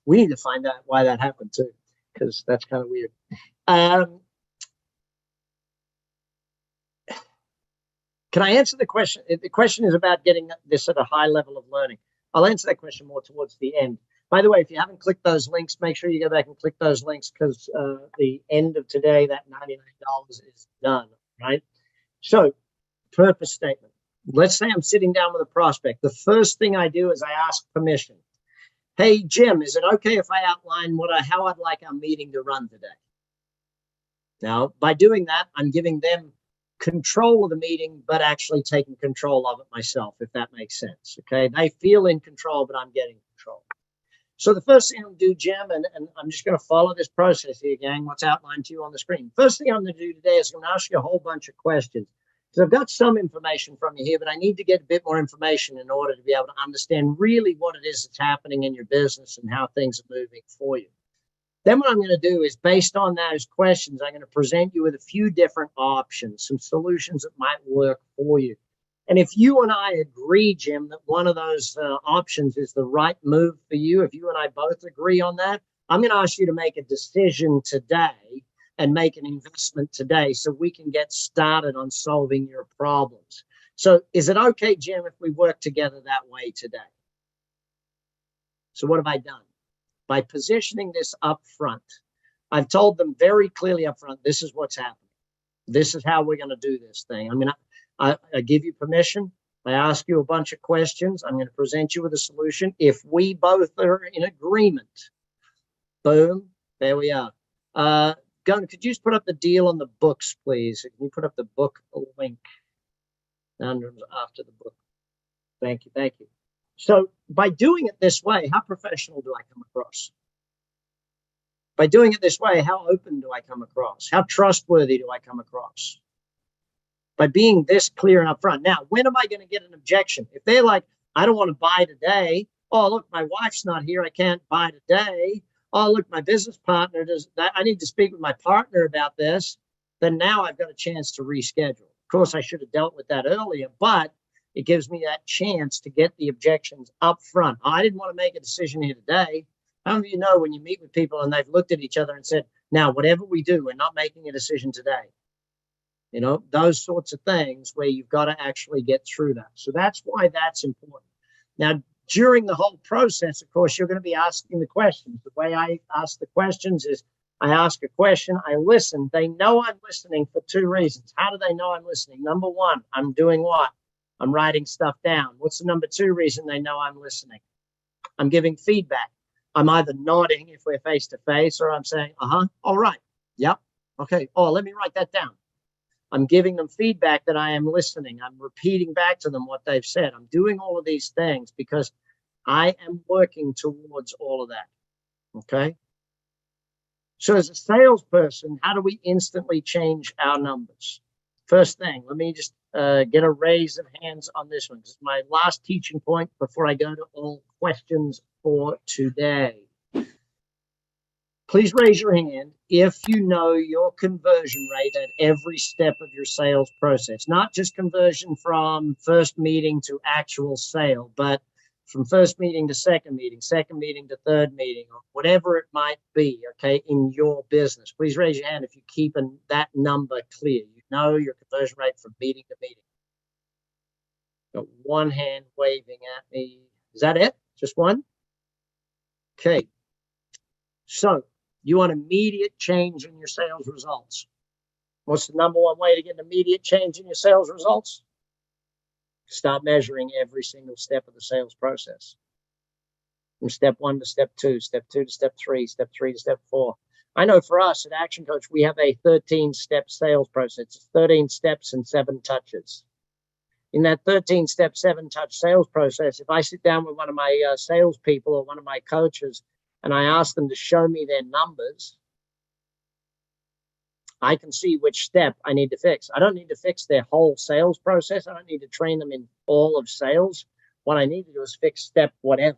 We need to find out why that happened too, because that's kind of weird. Can I answer the question? The question is about getting this at a high level of learning. I'll answer that question more towards the end. By the way, if you haven't clicked those links, make sure you go back and click those links, because the end of today, that $99 is done, right? So, purpose statement. Let's say I'm sitting down with a prospect. The first thing I do is I ask permission. Hey, Jim, is it okay if I outline how I'd like our meeting to run today? Now, by doing that, I'm giving them control of the meeting, but actually taking control of it myself, if that makes sense. Okay, they feel in control, but I'm getting control. So the first thing I'm going to do, Jim, and I'm just going to follow this process here, gang, what's outlined to you on the screen. First thing I'm going to do today is I'm going to ask you a whole bunch of questions, because I've got some information from you here, but I need to get a bit more information in order to be able to understand really what it is that's happening in your business and how things are moving for you. Then what I'm going to do is, based on those questions, I'm going to present you with a few different options, some solutions that might work for you. And if you and I agree, Jim, that one of those options is the right move for you, if you and I both agree on that, I'm going to ask you to make a decision today and make an investment today so we can get started on solving your problems. So is it okay, Jim, if we work together that way today? So what have I done? By positioning this up front, I've told them very clearly up front, this is what's happening. This is how we're going to do this thing. I mean, I give you permission. I ask you a bunch of questions. I'm going to present you with a solution. If we both are in agreement, boom, there we are. Gunnar, could you just put up the deal on the books, please? Can you put up the book link after the book? Thank you, thank you. So by doing it this way, how professional do I come across? By doing it this way, how open do I come across? How trustworthy do I come across? By being this clear and upfront. Now, when am I going to get an objection? If they're like, I don't want to buy today. Oh, look, my wife's not here. I can't buy today. Oh, look, my business partner does that. I need to speak with my partner about this. Then now I've got a chance to reschedule. Of course, I should have dealt with that earlier, but it gives me that chance to get the objections up front. I didn't want to make a decision here today. How many of you know when you meet with people and they've looked at each other and said, now, whatever we do, we're not making a decision today. You know, those sorts of things where you've got to actually get through that. So that's why that's important. Now, during the whole process, of course, you're going to be asking the questions. The way I ask the questions is I ask a question, I listen. They know I'm listening for two reasons. How do they know I'm listening? Number one, I'm doing what? I'm writing stuff down. What's the number two reason they know I'm listening? I'm giving feedback. I'm either nodding if we're face to face, or I'm saying, all right, yep, okay, oh, let me write that down. I'm giving them feedback that I am listening. I'm repeating back to them what they've said. I'm doing all of these things because I am working towards all of that, okay? So as a salesperson, how do we instantly change our numbers? First thing, let me just get a raise of hands on this one. This is my last teaching point before I go to all questions for today. Please raise your hand if you know your conversion rate at every step of your sales process, not just conversion from first meeting to actual sale, but from first meeting to second meeting to third meeting, or whatever it might be, okay, in your business. Please raise your hand if you're keeping that number clear. You know your conversion rate from meeting to meeting. Got one hand waving at me. Is that it? Just one? Okay. So you want immediate change in your sales results. What's the number one way to get an immediate change in your sales results? Start measuring every single step of the sales process. From step 1 to step 2, step 2 to step 3, step 3 to step 4. I know for us at Action Coach, we have a 13-step sales process. It's 13 steps and 7 touches. In that 13-step, 7-touch sales process, if I sit down with one of my salespeople or one of my coaches and I ask them to show me their numbers, I can see which step I need to fix. I don't need to fix their whole sales process. I don't need to train them in all of sales. What I need to do is fix step whatever.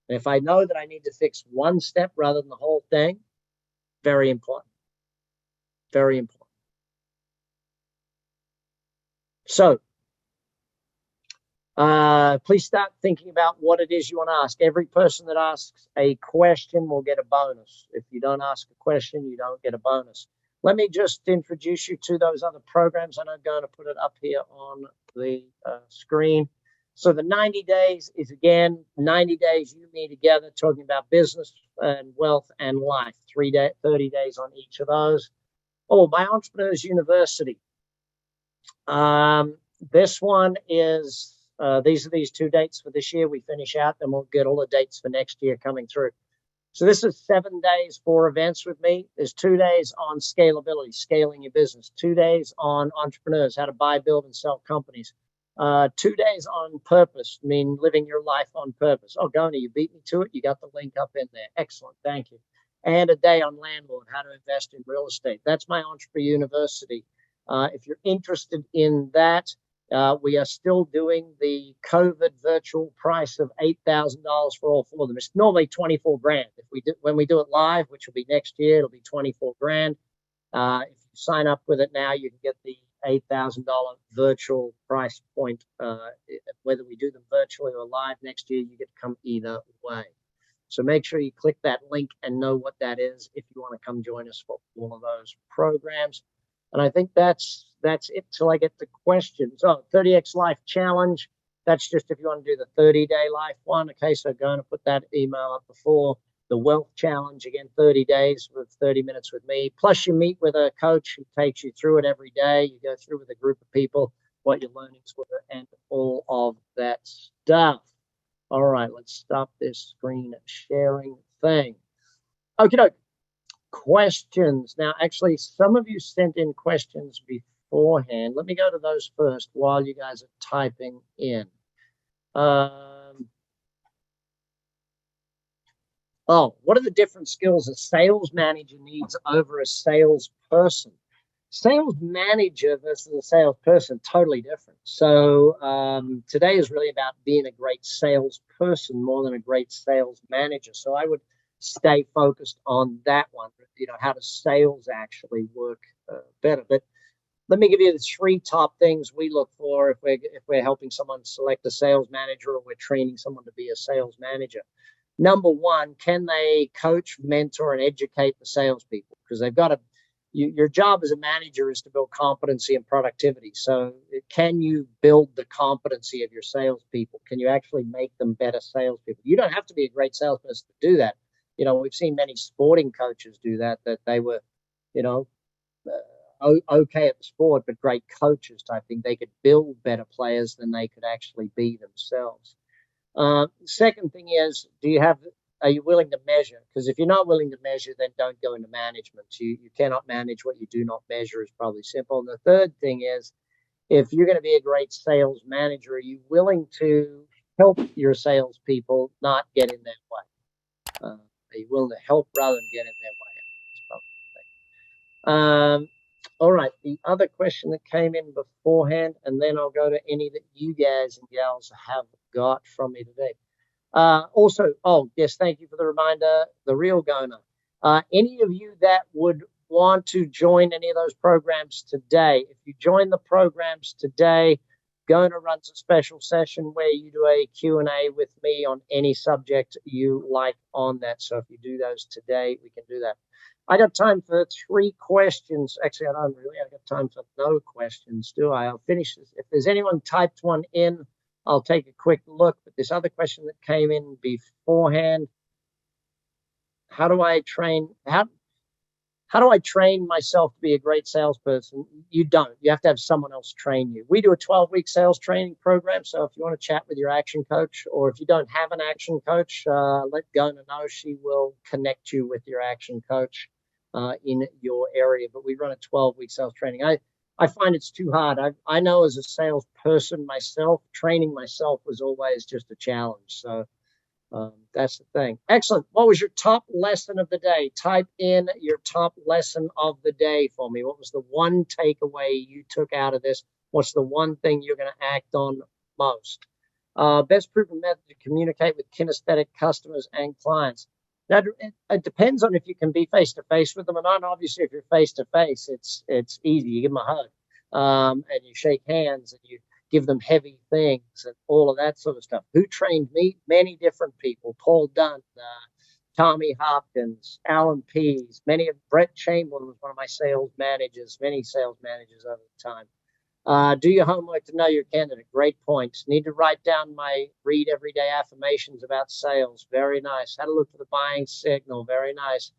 And if I know that I need to fix one step rather than the whole thing, very important. Very important. So, please start thinking about what it is you want to ask. Every person that asks a question will get a bonus. If you don't ask a question, you don't get a bonus. Let me just introduce you to those other programs, and I'm going to put it up here on the screen. So the 90 days is, again, 90 days you and me together talking about business and wealth and life. 30 days on each of those. Oh, my Entrepreneurs University. This one is, these are these 2 dates for this year. We finish out, then we'll get all the dates for next year coming through. So this is 7 days, 4 events with me. There's 2 days on scalability, scaling your business. 2 days on entrepreneurs, how to buy, build, and sell companies. 2 days on purpose, I mean living your life on purpose. Oh, Goni, you beat me to it. You got the link up in there. Excellent, thank you. And a day on landlord, how to invest in real estate. That's my Entrepreneur University. If you're interested in that, we are still doing the COVID virtual price of $8,000 for all 4 of them. It's normally 24 grand. When we do it live, which will be next year, it'll be 24 grand. If you sign up with it now, you can get the $8,000 virtual price point. Whether we do them virtually or live next year, you get to come either way. So make sure you click that link and know what that is if you want to come join us for all of those programs. And I think that's it till I get to questions. Oh, 30X Life Challenge. That's just if you want to do the 30-day life one. Okay, so going to put that email up before. The Wealth Challenge, again, 30 days with 30 minutes with me. Plus you meet with a coach who takes you through it every day. You go through with a group of people, what your learnings were, and all of that stuff. All right, let's stop this screen sharing thing. Okie doke. Questions. Now, actually, some of you sent in questions beforehand. Let me go to those first while you guys are typing in. Oh, what are the different skills a sales manager needs over a salesperson? Sales manager versus a salesperson, totally different. So today is really about being a great salesperson more than a great sales manager. So I would stay focused on that one. You know, how does sales actually work better? But let me give you the 3 top things we look for if we're helping someone select a sales manager or we're training someone to be a sales manager. Number 1, can they coach, mentor, and educate the salespeople? Because they've got to. Your job as a manager is to build competency and productivity. So can you build the competency of your salespeople? Can you actually make them better salespeople? You don't have to be a great salesperson to do that. You know, we've seen many sporting coaches do that they were, you know, okay at the sport, but great coaches type thing. They could build better players than they could actually be themselves. Second thing is, are you willing to measure? Because if you're not willing to measure, then don't go into management. You cannot manage what you do not measure is probably simple. And the third thing is, if you're going to be a great sales manager, are you willing to help your salespeople not get in their way? Are you willing to help rather than get in their way? It's All right, the other question that came in beforehand, and then I'll go to any that you guys and gals have got from me today. Also, oh, yes, thank you for the reminder, the real Gona. Any of you that would want to join any of those programs today, if you join the programs today, Gona runs a special session where you do a Q&A with me on any subject you like on that. So if you do those today, we can do that. I got time for 3 questions. Actually, I don't really. I got time for no questions, do I? I'll finish this. If there's anyone typed one in, I'll take a quick look. But this other question that came in beforehand, how do I train myself to be a great salesperson? You don't. You have to have someone else train you. We do a 12-week sales training program. So if you want to chat with your action coach, or if you don't have an action coach, let Gona know. She will connect you with your action coach in your area. But we run a 12-week sales training. I find it's too hard. I know as a salesperson myself, training myself was always just a challenge. So that's the thing. Excellent. What was your top lesson of the day? Type in your top lesson of the day for me. What was the one takeaway you took out of this? What's the one thing you're going to act on most? Best proven method to communicate with kinesthetic customers and clients. Now, it depends on if you can be face-to-face with them or not. Obviously, if you're face-to-face, it's easy. You give them a hug and you shake hands and you give them heavy things and all of that sort of stuff. Who trained me? Many different people. Paul Dunn, Tommy Hopkins, Alan Pease, Brett Chamberlain was one of my sales managers, many sales managers over the time. Do your homework to know your candidate. Great point. Need to write down my read everyday affirmations about sales. Very nice. How to look for the buying signal. Very nice.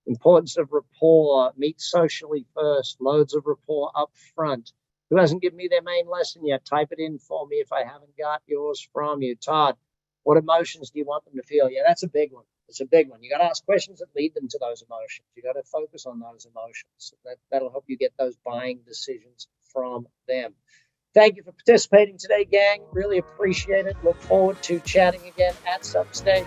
Importance of rapport. Meet socially first. Loads of rapport up front. Who hasn't given me their main lesson yet? Type it in for me if I haven't got yours from you. Todd, what emotions do you want them to feel? Yeah, that's a big one. It's a big one. You got to ask questions that lead them to those emotions. You got to focus on those emotions. That'll help you get those buying decisions from them. Thank you for participating today, gang. Really appreciate it. Look forward to chatting again at some stage.